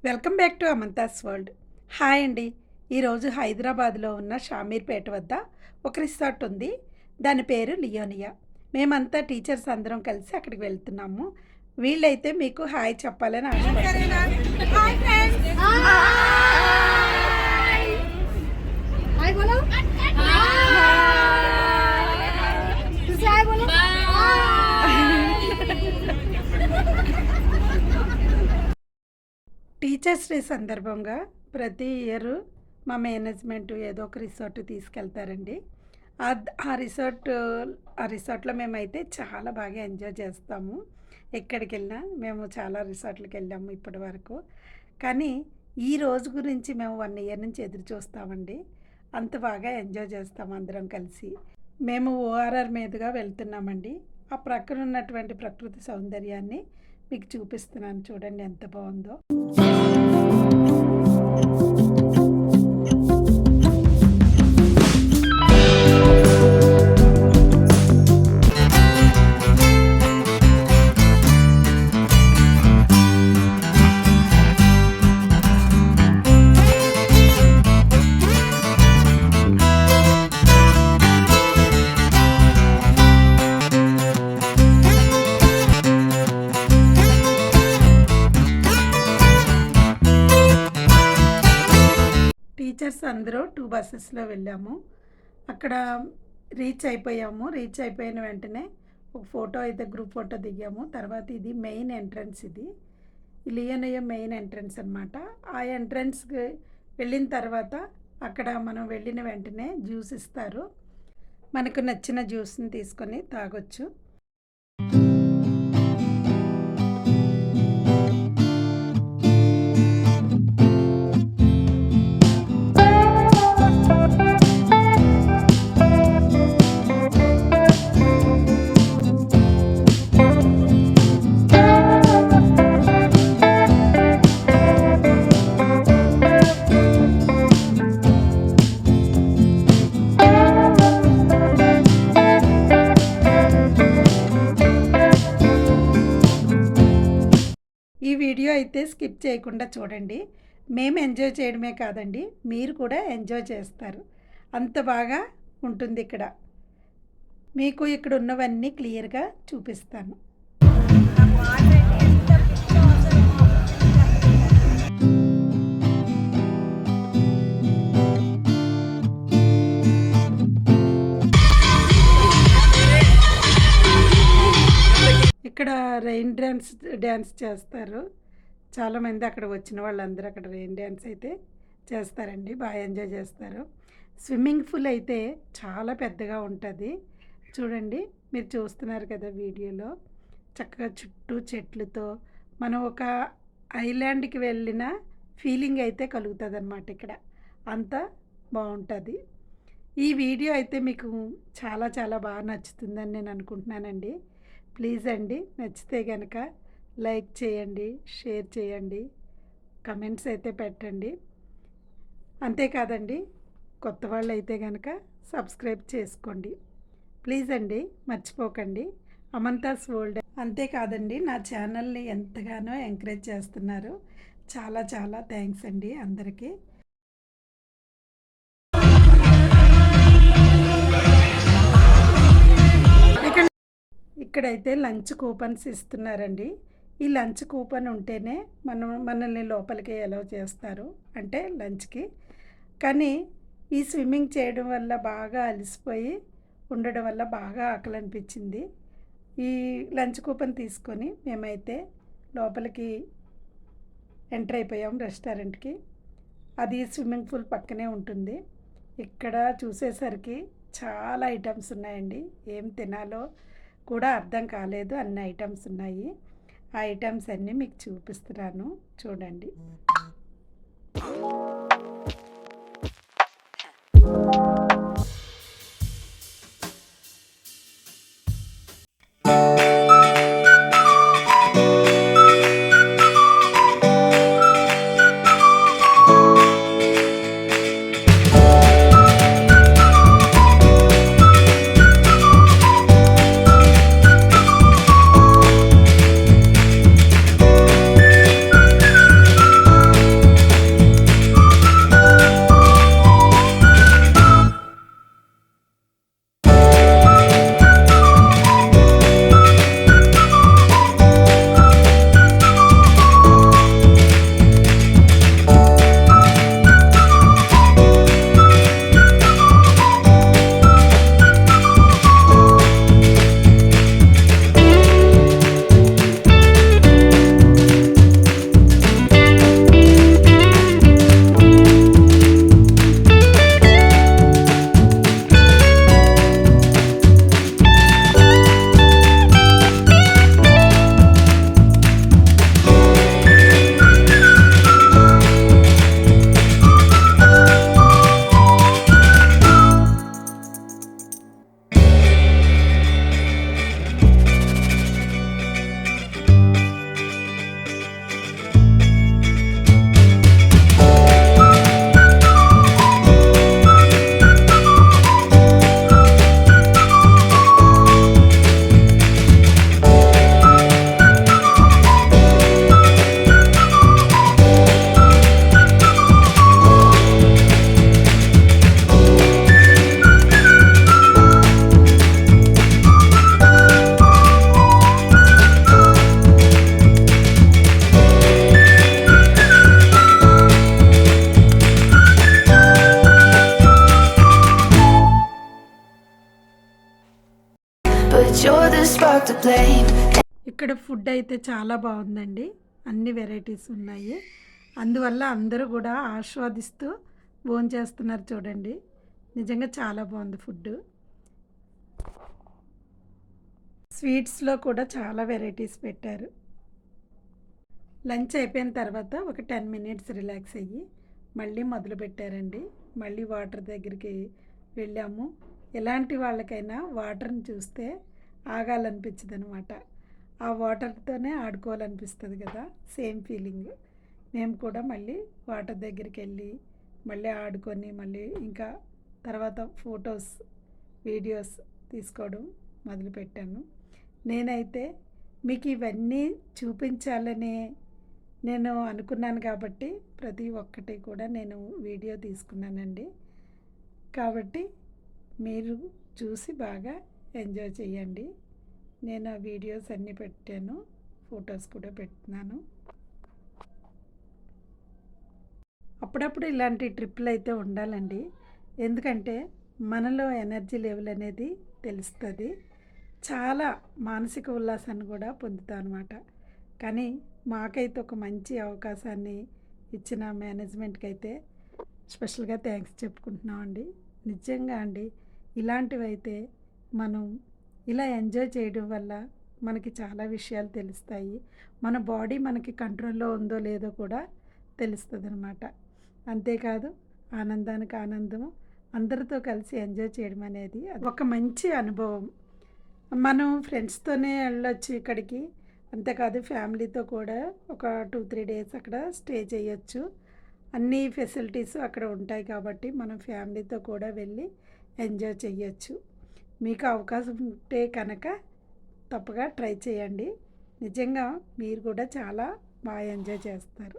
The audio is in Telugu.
Welcome back to Amantha's world. Hi అండి. ఈరోజు హైదరాబాద్లో ఉన్న షామీర్పేట వద్ద ఒక రిసార్ట్ ఉంది. దాని పేరు లియోనియా. మేమంతా టీచర్స్ అందరం కలిసి అక్కడికి వెళ్తున్నాము. వీళ్ళైతే మీకు హాయ్ చెప్పాలని ఆశపడుతున్నారు. టీచర్స్ డే సందర్భంగా ప్రతి ఇయర్ మా మేనేజ్మెంట్ ఏదో ఒక రిసార్ట్ తీసుకెళ్తారండి. ఆ రిసార్ట్లో మేమైతే చాలా బాగా ఎంజాయ్ చేస్తాము. ఎక్కడికి వెళ్ళినా మేము చాలా రిసార్ట్లకు వెళ్ళాము ఇప్పటి వరకు. కానీ ఈ రోజు గురించి మేము 1 ఇయర్ నుంచి ఎదురు చూస్తామండి. అంత బాగా ఎంజాయ్ చేస్తాము అందరం కలిసి. మేము ఓఆర్ఆర్ మీదుగా వెళ్తున్నామండి. ఆ ప్రక్కన ఉన్నటువంటి ప్రకృతి సౌందర్యాన్ని మీకు చూపిస్తున్నాను, చూడండి ఎంత బాగుందో. టీచర్స్ అందరూ 2 బస్సెస్లో వెళ్ళాము. అక్కడ రీచ్ అయిపోయిన వెంటనే ఒక ఫోటో అయితే గ్రూప్ ఫోటో దిగాము. తర్వాత ఇది మెయిన్ ఎంట్రన్స్, ఇది లియోనియా మెయిన్ ఎంట్రన్స్ అనమాట. ఆ ఎంట్రన్స్కి వెళ్ళిన తర్వాత అక్కడ మనం వెళ్ళిన వెంటనే జ్యూస్ ఇస్తారు. మనకు నచ్చిన జ్యూస్ని తీసుకొని తాగొచ్చు. ఈ వీడియో అయితే స్కిప్ చేయకుండా చూడండి. మేము ఎంజాయ్ చేయడమే కాదండి, మీరు కూడా ఎంజాయ్ చేస్తారు. అంత బాగా ఉంటుంది ఇక్కడ. మీకు ఇక్కడ ఉన్నవన్నీ క్లియర్గా చూపిస్తాను. ఇక్కడ రెయిన్ డ్యాన్స్ చేస్తారు. చాలామంది అక్కడ వచ్చిన వాళ్ళందరూ అక్కడ రెయిన్ డ్యాన్స్ అయితే చేస్తారండి, బాగా ఎంజాయ్ చేస్తారు. స్విమ్మింగ్ పూల్ అయితే చాలా పెద్దగా ఉంటుంది, చూడండి. మీరు చూస్తున్నారు కదా వీడియోలో. చక్కగా చుట్టూ చెట్లతో మనం ఒక ఐలాండ్కి వెళ్ళిన ఫీలింగ్ అయితే కలుగుతుంది అన్నమాట. ఇక్కడ అంతా బాగుంటుంది. ఈ వీడియో అయితే మీకు చాలా చాలా బాగా నచ్చుతుందని నేను అనుకుంటున్నానండి. ప్లీజ్ అండి, నచ్చితే కనుక లైక్ చేయండి, షేర్ చేయండి, కమెంట్స్ అయితే పెట్టండి. అంతేకాదండి, కొత్త వాళ్ళు అయితే కనుక సబ్స్క్రైబ్ చేసుకోండి ప్లీజ్ అండి, మర్చిపోకండి. అమంతాస్ వరల్డ్. అంతేకాదండి, నా ఛానల్ని ఎంతగానో ఎంకరేజ్ చేస్తున్నారు. చాలా చాలా థ్యాంక్స్ అండి అందరికీ. ఇక్కడైతే లంచ్ కూపన్స్ ఇస్తున్నారండి. ఈ లంచ్ కూపన్ ఉంటేనే మనల్ని లోపలికి అలౌ చేస్తారు, అంటే లంచ్కి. కానీ ఈ స్విమ్మింగ్ చేయడం వల్ల బాగా అలసిపోయి ఉండడం వల్ల బాగా ఆకలి అనిపించింది. ఈ లంచ్ కూపన్ తీసుకొని మేమైతే లోపలికి ఎంటర్ అయిపోయాం రెస్టారెంట్కి. అది స్విమ్మింగ్ పూల్ పక్కనే ఉంటుంది. ఇక్కడ చూసేసరికి చాలా ఐటమ్స్ ఉన్నాయండి. ఏం తినాలో కూడా అర్థం కాలేదు, అన్ని ఐటమ్స్ ఉన్నాయి. ఆ ఐటమ్స్ అన్నీ మీకు చూపిస్తున్నాను, చూడండి. ఇక్కడ ఫుడ్ అయితే చాలా బాగుందండి. అన్ని వెరైటీస్ ఉన్నాయి. అందువల్ల అందరూ కూడా ఆస్వాదిస్తూ భోంచేస్తున్నారు చూడండి. నిజంగా చాలా బాగుంది ఫుడ్డు. స్వీట్స్‌లో కూడా చాలా వెరైటీస్ పెట్టారు. లంచ్ అయిపోయిన తర్వాత ఒక 10 మినిట్స్ రిలాక్స్ అయ్యి మళ్ళీ మొదలుపెట్టారండి. మళ్ళీ వాటర్ దగ్గరికి వెళ్ళాము. ఎలాంటి వాళ్ళకైనా వాటర్‌ని చూస్తే ఆగాలనిపించదనమాట. ఆ వాటర్‌తోనే ఆడుకోవాలనిపిస్తది కదా! Same feeling. మేము కూడా మళ్ళీ వాటర్ దగ్గరికెళ్ళి మళ్ళీ ఆడుకొని మళ్ళీ ఇంకా తర్వాత ఫోటోస్, వీడియోస్ తీసుకోవడం మొదలుపెట్టాను. నేనైతే మీకు ఇవన్నీ చూపించాలనే నేను అనుకున్నాను కాబట్టి ప్రతి ఒక్కటి కూడా నేను వీడియో తీసుకున్నానండి. కాబట్టి మీరు చూసి బాగా ఎంజాయ్ చేయండి. నేను ఆ వీడియోస్ అన్నీ పెట్టాను. ఫొటోస్ కూడా పెడుతున్నాను. అప్పుడప్పుడు ఇలాంటి ట్రిప్పులు అయితే ఉండాలండి. ఎందుకంటే మనలో ఎనర్జీ లెవెల్ అనేది తెలుస్తుంది. చాలా మానసిక ఉల్లాసాన్ని కూడా పొందుతాం అనమాట. కానీ మాకైతే ఒక మంచి అవకాశాన్ని ఇచ్చిన మేనేజ్మెంట్కి అయితే స్పెషల్గా థ్యాంక్స్ చెప్పుకుంటున్నామండి. నిజంగా అండి, ఇలాంటివైతే మనం ఇలా ఎంజాయ్ చేయడం వల్ల మనకి చాలా విషయాలు తెలుస్తాయి. మన బాడీ మనకి కంట్రోల్లో ఉందో లేదో కూడా తెలుస్తుంది అనమాట. అంతేకాదు ఆనందానికి ఆనందము, అందరితో కలిసి ఎంజాయ్ చేయడం అనేది అది ఒక మంచి అనుభవం. మనం ఫ్రెండ్స్తోనే వెళ్ళొచ్చు ఇక్కడికి. అంతేకాదు ఫ్యామిలీతో కూడా ఒక 2-3 డేస్ అక్కడ స్టే చేయొచ్చు. అన్ని ఫెసిలిటీస్ అక్కడ ఉంటాయి కాబట్టి మనం ఫ్యామిలీతో కూడా వెళ్ళి ఎంజాయ్ చేయొచ్చు. మీకు అవకాశం ఉంటే కనుక తప్పగా ట్రై చేయండి. నిజంగా మీరు కూడా చాలా బాగా ఎంజాయ్ చేస్తారు.